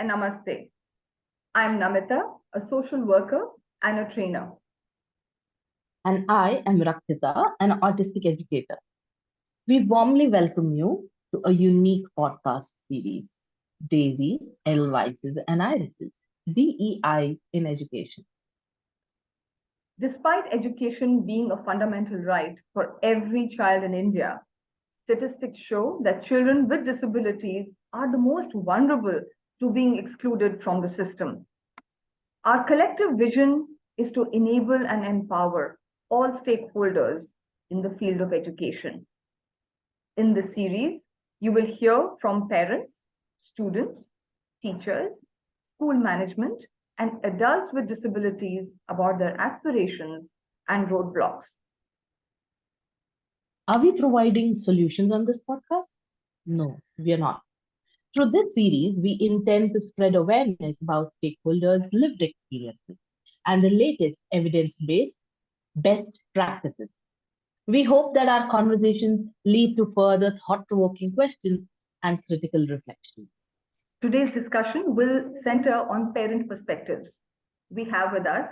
and namaste. I'm Namita, a social worker and a trainer. And I am Rakshita, an autistic educator. We warmly welcome you to a unique podcast series, Daisies, Edelweises, and Irises, DEI in Education. Despite education being a fundamental right for every child in India, statistics show that children with disabilities are the most vulnerable to being excluded from the system. Our collective vision is to enable and empower all stakeholders in the field of education. In this series, you will hear from parents, students, teachers, school management, and adults with disabilities about their aspirations and roadblocks. Are we providing solutions on this podcast? No, we are not. Through this series, we intend to spread awareness about stakeholders' lived experiences and the latest evidence based best practices. We hope that our conversations lead to further thought provoking questions and critical reflections. Today's discussion will center on parent perspectives. We have with us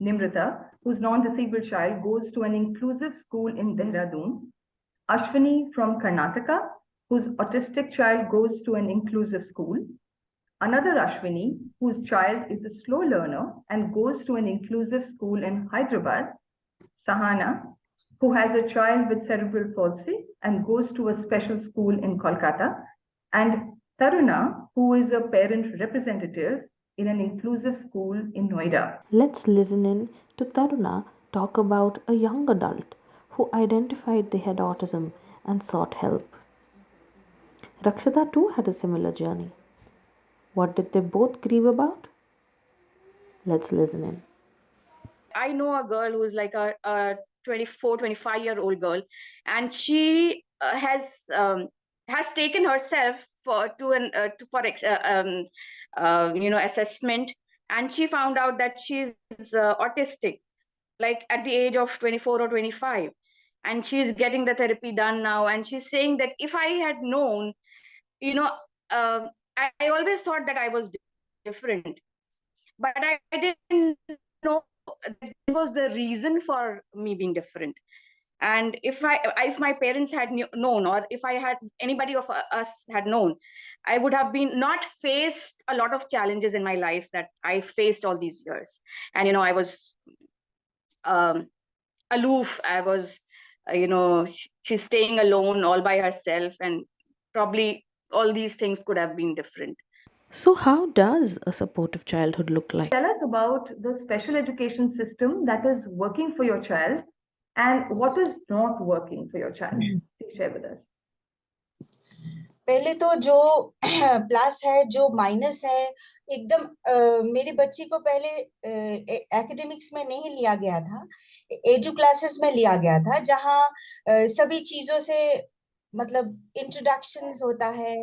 Nimrita, whose non-disabled child goes to an inclusive school in Dehradun, Ashwini from Karnataka, whose autistic child goes to an inclusive school, another Ashwini, whose child is a slow learner and goes to an inclusive school in Hyderabad, Sahana, who has a child with cerebral palsy and goes to a special school in Kolkata, and Taruna, who is a parent representative in an inclusive school in Noida. Let's listen in to Taruna talk about a young adult who identified they had autism and sought help. Rakshita too had a similar journey. What did they both grieve about? Let's listen in. I know a girl who is like a 24, 25-year-old girl, and she has taken herself for assessment, and she found out that she's autistic, like at the age of 24 or 25, and she's getting the therapy done now, and she's saying that if I had known, you know, I always thought that I was different, but I didn't know that this was the reason for me being different. And if my parents had known, or if I had anybody of us had known, I would have been not faced a lot of challenges in my life that I faced all these years. And I was aloof. I was she's staying alone all by herself, and probably all these things could have been different. So, how does a supportive childhood look like? Tell us about the special education system that is working for your child and what is not working for your child. Please share with us. पहले तो जो plus है, जो minus है, एकदम मेरी बच्ची को पहले एकेडमिक्स में नहीं लिया गया था, एडू क्लासेस में लिया गया था, जहाँ सभी चीजों से मतलब इंट्रोडक्शंस होता है,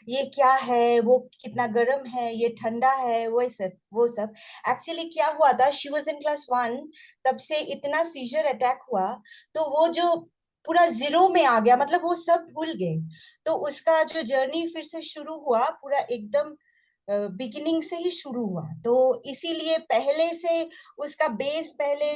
ये क्या है, वो कितना गर्म है, ये ठंडा है, वो सब एक्चुअली क्या हुआ था, शी वाज इन क्लास 1, तब से इतना सीजर अटैक हुआ, तो वो जो पूरा जीरो में आ गया, मतलब वो सब भूल गए, तो उसका जो जर्नी फिर से शुरू हुआ, पूरा एकदम बिगिनिंग से ही शुरू हुआ, तो इसीलिए पहले से उसका बेस पहले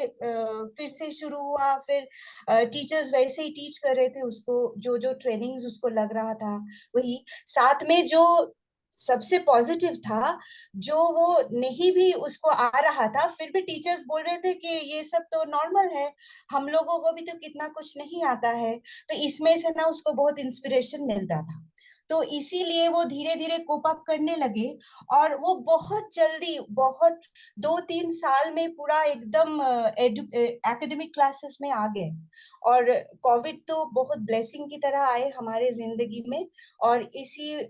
फिर से शुरू हुआ, फिर टीचर्स वैसे ही टीच कर रहे थे उसको, जो ट्रेनिंग्स उसको लग रहा था वही, साथ में जो सबसे पॉजिटिव था, जो वो नहीं भी उसको आ रहा था, फिर भी टीचर्स बोल रहे थे कि ये सब तो नॉर्मल है, हम लोगों को भी तो कितना कुछ नहीं आता है, तो इसमें से ना उसको बहुत इंस्पिरेशन मिलता था, तो इसीलिए वो धीरे धीरे कोप अप करने लगे, और वो बहुत जल्दी, बहुत 2-3 साल में पूरा एकदम एकेडमिक क्लासेस में आ गए, और कोविड तो बहुत ब्लेसिंग की तरह आए हमारे जिंदगी में, और इसी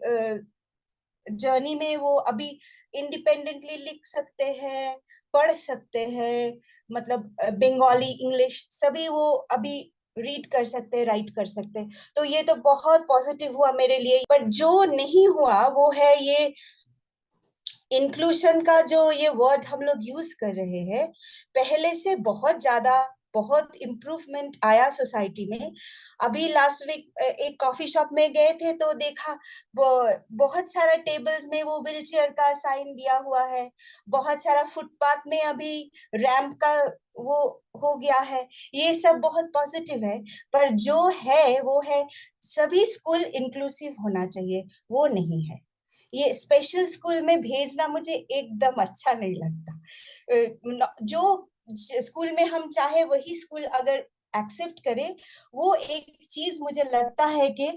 जर्नी में वो अभी इंडिपेंडेंटली लिख सकते हैं, पढ़ सकते हैं, मतलब बंगाली, इंग्लिश सभी वो अभी रीड कर सकते हैं, राइट कर सकते हैं, तो ये तो बहुत पॉजिटिव हुआ मेरे लिए। पर जो नहीं हुआ वो है ये इंक्लूशन का, जो ये वर्ड हम लोग यूज कर रहे हैं, पहले से बहुत ज्यादा बहुत इम्प्रूवमेंट आया सोसाइटी में। अभी लास्ट वीक एक कॉफी शॉप में गए थे तो देखा बहुत सारा टेबल्स में वो व्हील चेयर का साइन दिया हुआ है, बहुत सारा फुटपाथ में अभी रैंप का वो हो गया है। ये सब बहुत पॉजिटिव है, पर जो है वो है सभी स्कूल इंक्लूसिव होना चाहिए, वो नहीं है। ये स्पेशल स्कूल में भेजना मुझे एकदम अच्छा नहीं लगता। जो स्कूल में हम चाहे वही स्कूल अगर एक्सेप्ट करे, वो एक चीज मुझे लगता है कि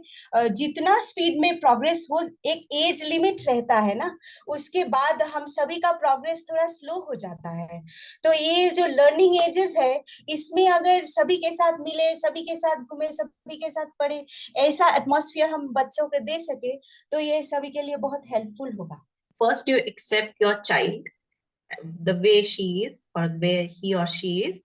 जितना स्पीड में प्रोग्रेस हो, एक एज लिमिट रहता है ना, उसके बाद हम सभी का प्रोग्रेस थोड़ा स्लो हो जाता है। तो ये जो लर्निंग एजेस है, इसमें अगर सभी के साथ मिले, सभी के साथ घूमे, सभी के साथ पढ़े, ऐसा एटमॉस्फेयर हम बच्चों को दे सके, तो ये सभी के लिए बहुत हेल्पफुल होगा। First, you accept your child the way she is or the way he or she is,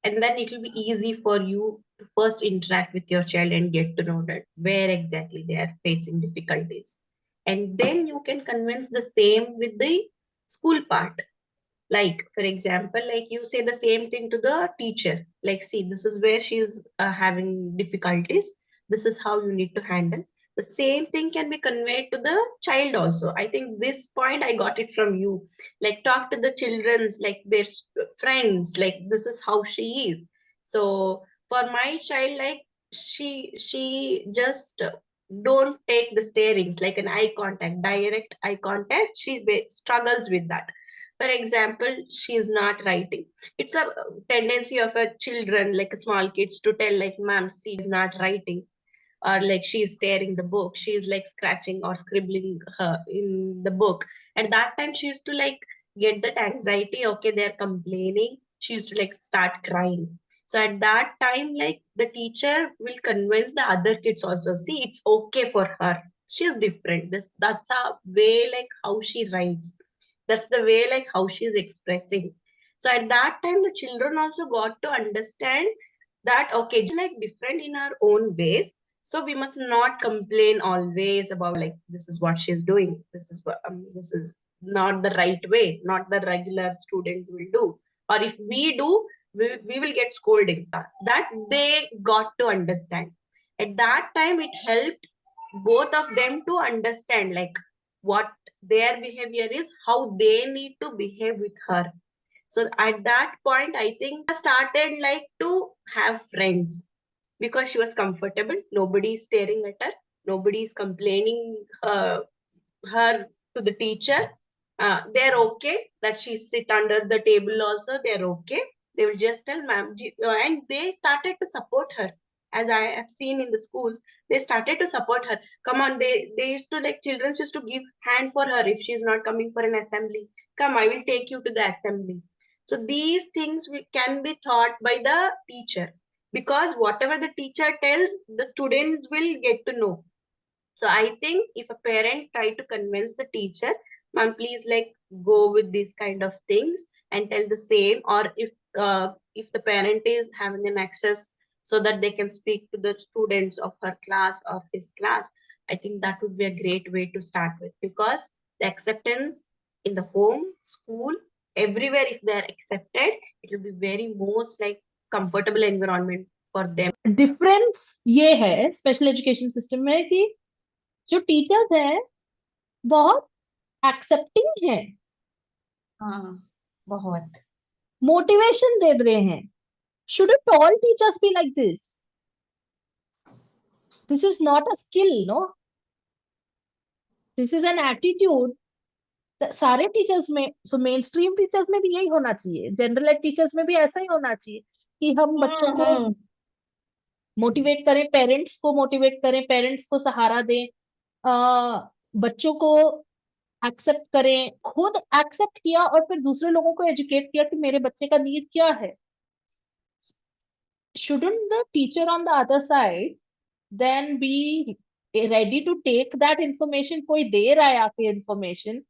and then it will be easy for you to first interact with your child and get to know that where exactly they are facing difficulties, and then you can convince the same with the school part. Like for example, like you say the same thing to the teacher, like see, this is where she's having difficulties, this is how you need to handle. The same thing can be conveyed to the child also. I think this point I got it from you. Like talk to the children's, like their friends, like this is how she is. So for my child, like she just don't take the starings, like an eye contact, direct eye contact, she struggles with that. For example, she is not writing. It's a tendency of a children, like small kids, to tell like, ma'am, she is not writing, or like she's tearing the book, she's like scratching or scribbling her in the book. At that time she used to like get that anxiety, okay, they're complaining, she used to like start crying. So at that time, like the teacher will convince the other kids also, see, it's okay for her, she's different, that's a way like how she writes, that's the way like how she's expressing. So at that time the children also got to understand that okay, like different in our own ways, so we must not complain always about like this is what she's doing, this is what this is not the right way, not the regular student will do, or if we do, we will get scolding. That they got to understand. At that time it helped both of them to understand like what their behavior is, how they need to behave with her. So at that point, I think I started like to have friends because she was comfortable. Nobody is staring at her. Nobody is complaining her to the teacher. They're okay that she sit under the table also. They're okay. They will just tell ma'am, and they started to support her. As I have seen in the schools, they started to support her. Come on, they used to like children used to give hand for her if she's not coming for an assembly. Come, I will take you to the assembly. So these things can be taught by the teacher, because whatever the teacher tells, the students will get to know. So I think if a parent try to convince the teacher, ma'am, please like go with these kind of things and tell the same, or if the parent is having an access so that they can speak to the students of her class or his class, I think that would be a great way to start with, because the acceptance in the home, school, everywhere, if they are accepted, it will be very most like comfortable environment for them. Difference ये है special education system में कि जो teachers हैं बहुत accepting हैं, हाँ, बहुत मोटिवेशन दे रहे हैं. Shouldn't all teachers be like this? This is not a skill, no? This is an attitude. सारे टीचर्स में, सो मेन स्ट्रीम टीचर्स में भी यही होना चाहिए, जनरल एड टीचर्स में भी ऐसा ही होना चाहिए कि हम बच्चों को मोटिवेट करें, पेरेंट्स को मोटिवेट करें, पेरेंट्स को सहारा दें, बच्चों को एक्सेप्ट करें, खुद एक्सेप्ट किया और फिर दूसरे लोगों को एजुकेट किया कि मेरे बच्चे का नीड क्या है. Shouldn't the teacher on the other side then be ready to take that information? कोई दे रहा है आके information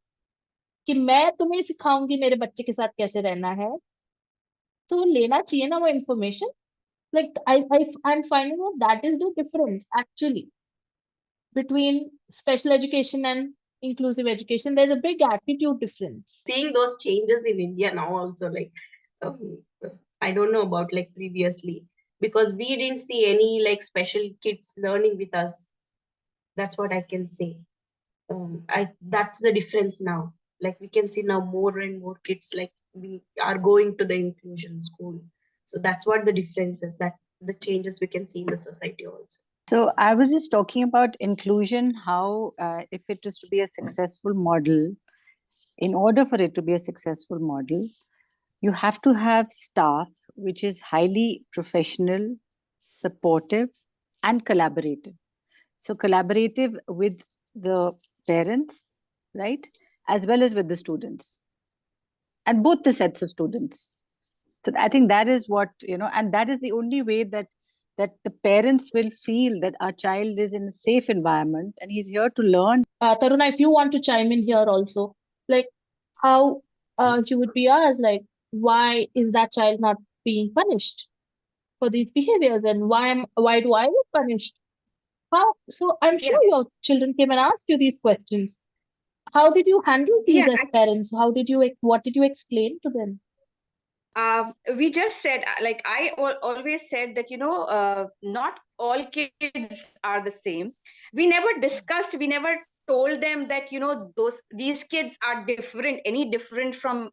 कि मैं तुम्हें सिखाऊंगी मेरे बच्चे के साथ कैसे रहना है, तो लेना चाहिए ना वो information. Like I'm finding that is the difference actually between special education and inclusive education. There's a big attitude difference. Seeing those changes in India now also, like I don't know about like previously, because we didn't see any like special kids learning with us. That's what I can say. That's the difference now. Like we can see now more and more kids like we are going to the inclusion school. So that's what the difference is, that the changes we can see in the society also. So I was just talking about inclusion, how if it is to be a successful model, in order for it to be a successful model, you have to have staff which is highly professional, supportive, and collaborative. So collaborative with the parents, right, as well as with the students, and both the sets of students. So I think that is what, and that is the only way that the parents will feel that our child is in a safe environment and he's here to learn. Taruna, if you want to chime in here also, like how you would be asked, like, why is that child not being punished for these behaviors, and why do I get punished? How? So I'm sure Yeah. your children came and asked you these questions. How did you handle these Yeah, as parents? What did you explain to them? We just said, like I always said that, not all kids are the same. We never discussed, we never told them that, these kids are different, any different from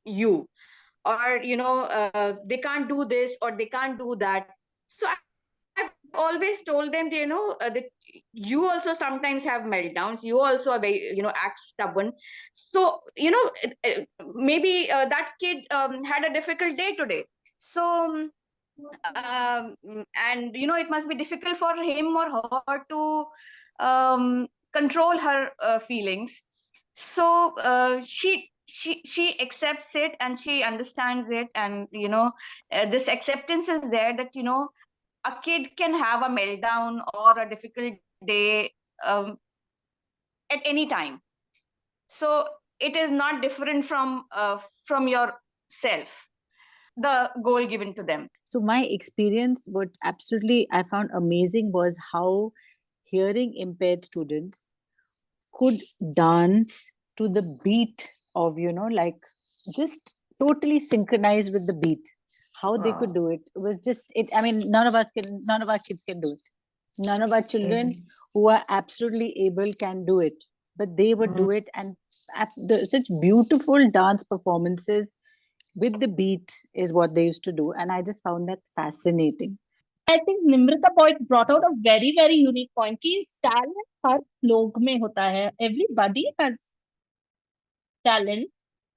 you, or, they can't do this or they can't do that. So I've always told them, that you also sometimes have meltdowns. You also are very, act stubborn. So, maybe that kid had a difficult day today. So, and, it must be difficult for him or her to control her feelings. So she accepts it and she understands it, and this acceptance is there, that a kid can have a meltdown or a difficult day at any time. So it is not different from yourself, the goal given to them. So my experience, what absolutely I found amazing was how hearing impaired students could dance to the beat of, like just totally synchronized with the beat. How they could do it was just it. I mean, none of our kids can do it. None of our children who are absolutely able can do it, but they would do it, and such beautiful dance performances with the beat is what they used to do, and I just found that fascinating. I think Nimrita point brought out a very, very unique point कि talent हर लोग में होता है. Everybody has talent,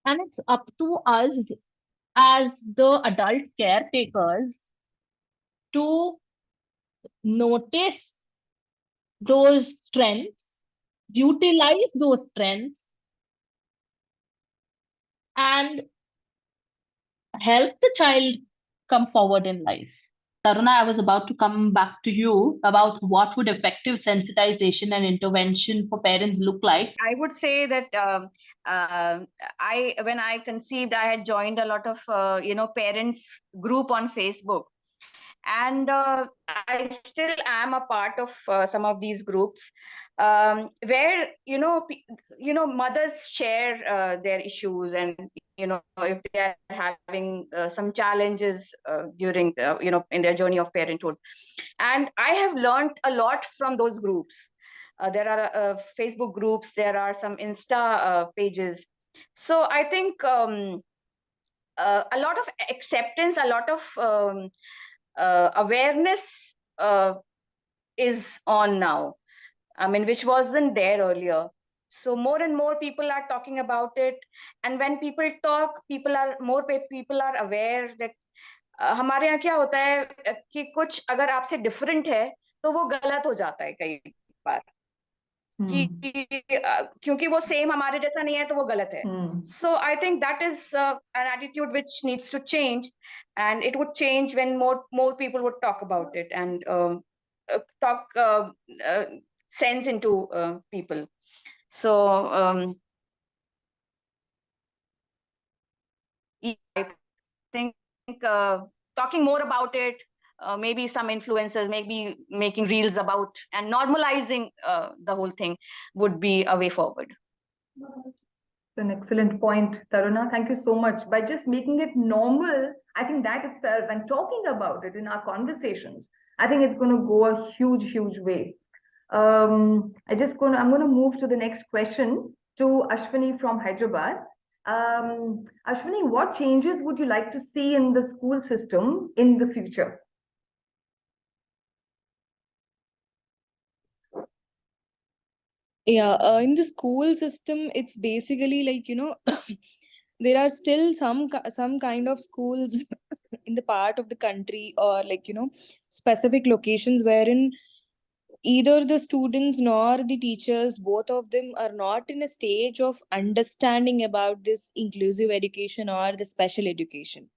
and it's up to us as the adult caretakers to notice those strengths, utilize those strengths, and help the child come forward in life. Taruna, I was about to come back to you about what would effective sensitization and intervention for parents look like. I would say that when I conceived, I had joined a lot of parents group on Facebook, and I still am a part of some of these groups, where mothers share their issues, and if they are having some challenges during in their journey of parenthood. And I have learned a lot from those groups. There are Facebook groups, there are some Insta pages. So I think a lot of acceptance, a lot of awareness is on now. I mean, which wasn't there earlier. So more and more people are talking about it, and when people talk, people are aware that हमारे यहाँ क्या होता है कि कुछ अगर आपसे different है तो वो गलत हो जाता है कई बार कि क्योंकि वो सेम हमारे जैसा नहीं है तो वो गलत है. So I think that is an attitude which needs to change, and it would change when more people would talk about it and talk sense into people. So I think talking more about it, maybe some influencers, maybe making reels about and normalizing the whole thing would be a way forward. An excellent point, Taruna. Thank you so much. By just making it normal, I think that itself and talking about it in our conversations, I think it's going to go a huge, huge way. I'm going to move to the next question to Ashwini from Hyderabad. Ashwini, what changes would you like to see in the school system in the future? Yeah, in the school system, it's basically like, there are still some kind of schools in the part of the country, or like, specific locations wherein either the students nor the teachers, both of them, are not in a stage of understanding about this inclusive education or the special education.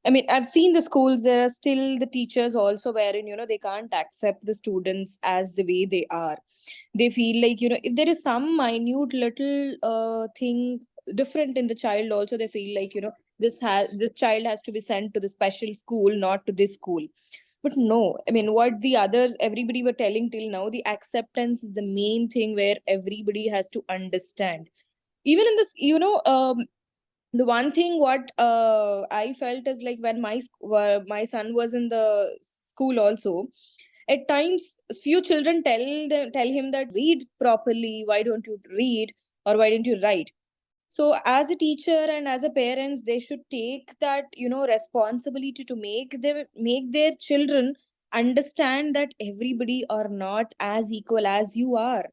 I mean, I've seen the schools, there are still the teachers also wherein, they can't accept the students as the way they are. They feel like, if there is some minute little thing different in the child also, they feel like, this child has to be sent to the special school, not to this school. But no, I mean, what the others, everybody were telling till now, the acceptance is the main thing where everybody has to understand. Even in this, the one thing what I felt is like when my son was in the school also, at times few children tell him that read properly, why don't you read, or why don't you write? So as a teacher and as a parents, they should take that responsibility to make their children understand that everybody are not as equal as you are.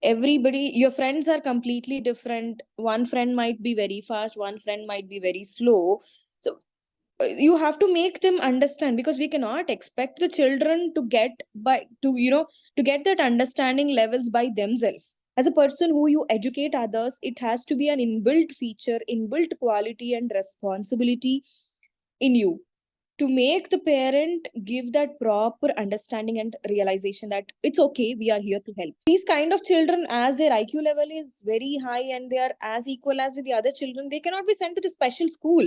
Everybody, your friends are completely different. One friend might be very fast, one friend might be very slow. So you have to make them understand, because we cannot expect the children to get that understanding levels by themselves. As a person who you educate others, it has to be an inbuilt feature, inbuilt quality and responsibility in you, to make the parent give that proper understanding and realization that it's okay, we are here to help. These kind of children, as their IQ level is very high and they are as equal as with the other children, they cannot be sent to the special school.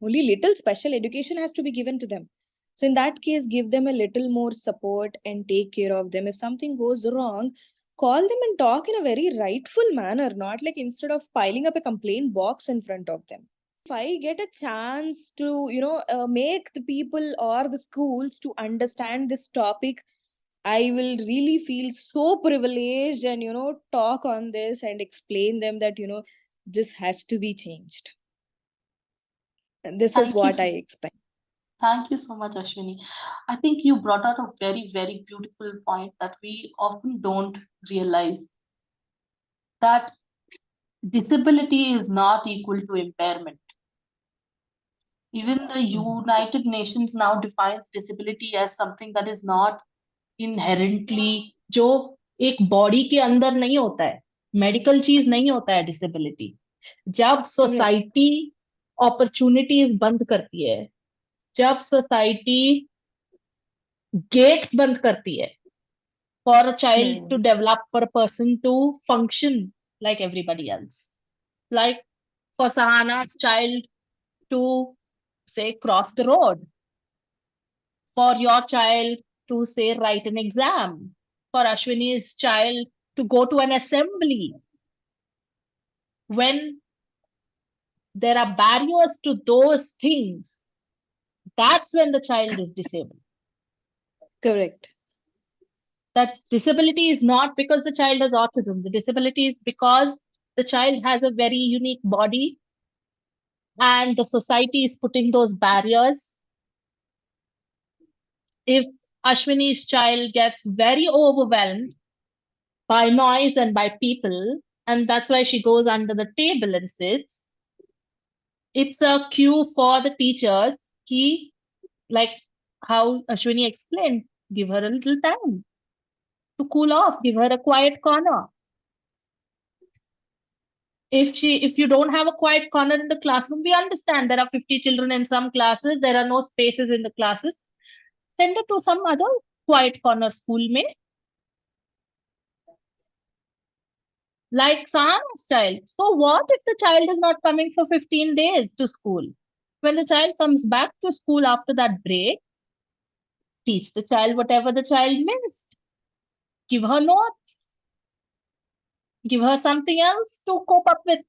Only little special education has to be given to them. So in that case, give them a little more support and take care of them. If something goes wrong, call them and talk in a very rightful manner, not like instead of piling up a complaint box in front of them. If I get a chance to, make the people or the schools to understand this topic, I will really feel so privileged and, talk on this and explain them that, this has to be changed. And this is Thank you what so- I expect. Thank you so much, Ashwini. I think you brought out a very, very beautiful point that we often don't realize, that disability is not equal to impairment. Even the United Nations now defines disability as something that is not inherently, जो एक body के अंदर नहीं होता है, medical चीज नहीं होता है डिसेबिलिटी. जब सोसाइटी अपॉर्चुनिटीज बंद करती है, जब सोसाइटी गेट्स बंद करती है for a child to develop, for a person to function like everybody else, like for Sahana's child to say cross the road, for your child to say write an exam, for Ashwini's child to go to an assembly. When there are barriers to those things, that's when the child is disabled. Correct. That disability is not because the child has autism. The disability is because the child has a very unique body and the society is putting those barriers. If Ashwini's child gets very overwhelmed by noise and by people, and that's why she goes under the table and sits, it's a cue for the teachers, like how Ashwini explained, give her a little time to cool off, give her a quiet corner. If you don't have a quiet corner in the classroom, we understand there are 50 children in some classes, there are no spaces in the classes. Send her to some other quiet corner school mein. Like Sahana's child. So what if the child is not coming for 15 days to school? When the child comes back to school after that break, teach the child whatever the child missed. Give her notes. Give her something else to cope up with.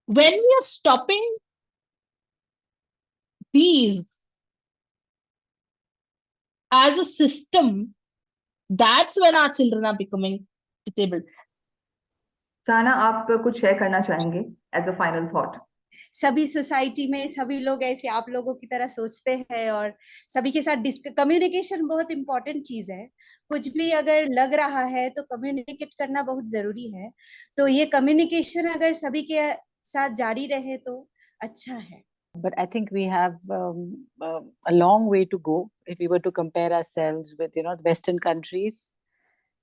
When we are stopping these as a system, that's when our children are becoming disabled. साना, आप कुछ share करना चाहेंगे as a final thought? सभी society में सभी लोग ऐसे आप लोगों की तरह सोचते हैं और सभी के साथ कम्युनिकेशन बहुत इंपॉर्टेंट चीज है। कुछ भी अगर लग रहा है तो कम्युनिकेट करना बहुत जरूरी है। तो ये कम्युनिकेशन अगर सभी के साथ जारी रहे तो अच्छा है। But I think we have a long way to go if we were to compare ourselves with, the Western countries.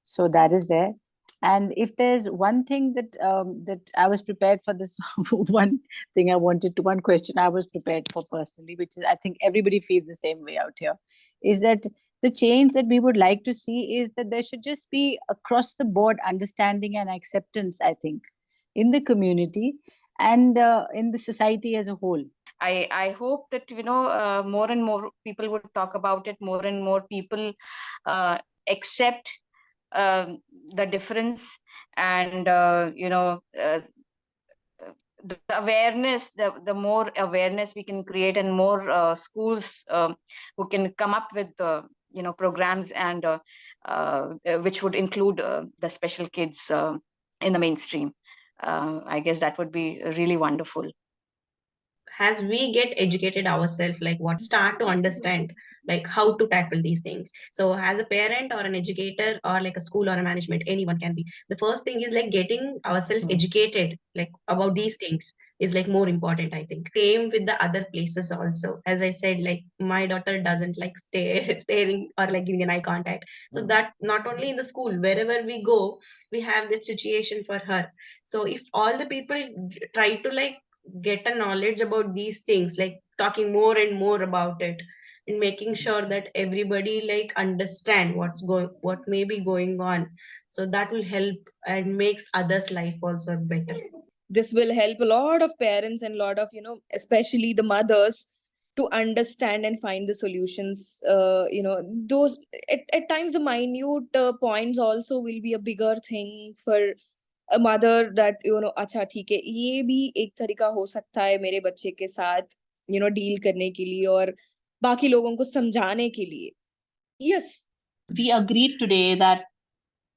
So that is there. And if there's one thing that that I was prepared for, this one thing one question I was prepared for personally, which is I think everybody feels the same way out here, is that the change that we would like to see is that there should just be across the board understanding and acceptance, I think, in the community and in the society as a whole. I hope that more and more people would talk about it. More and more people accept the difference, and the awareness. The more awareness we can create, and more schools who can come up with programs and which would include the special kids in the mainstream. I guess that would be really wonderful. As we get educated ourselves, like what start to understand like how to tackle these things. So as a parent or an educator or like a school or a management, anyone can be, the first thing is like getting ourselves educated like about these things is like more important, I think. Same with the other places also. As I said, like my daughter doesn't like staring or like giving an eye contact. So that not only in the school, wherever we go, we have this situation for her. So if all the people try to like get a knowledge about these things, like talking more and more about it and making sure that everybody like understand what may be going on, so that will help and makes others life also better. This will help a lot of parents and a lot of especially the mothers to understand and find the solutions. Those at times the minute points also will be a bigger thing for a mother, that अच्छा ठीक है, ये भी एक तरीका हो सकता है मेरे बच्चे के साथ डील करने के लिए और बाकी लोगों को समझाने के लिए. Yes, we agreed today that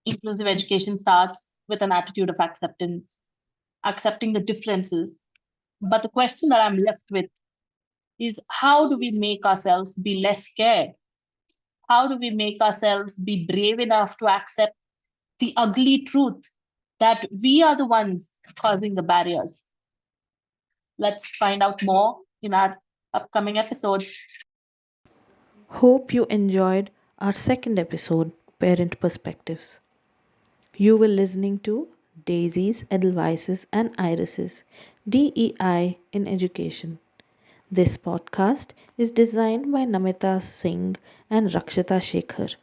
inclusive education starts with an attitude of acceptance, accepting the differences. But the question that I'm left with is, how do we make ourselves be less scared? How do we make ourselves be brave enough to accept the ugly truth that we are the ones causing the barriers? Let's find out more in our upcoming episode. Hope you enjoyed our second episode, Parent Perspectives. You were listening to Daisies, Edelweises, and Irises, DEI in Education. This podcast is designed by Namita Singh and Rakshita Shekhar.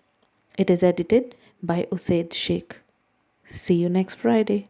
It is edited by Usaid Sheikh. See you next Friday.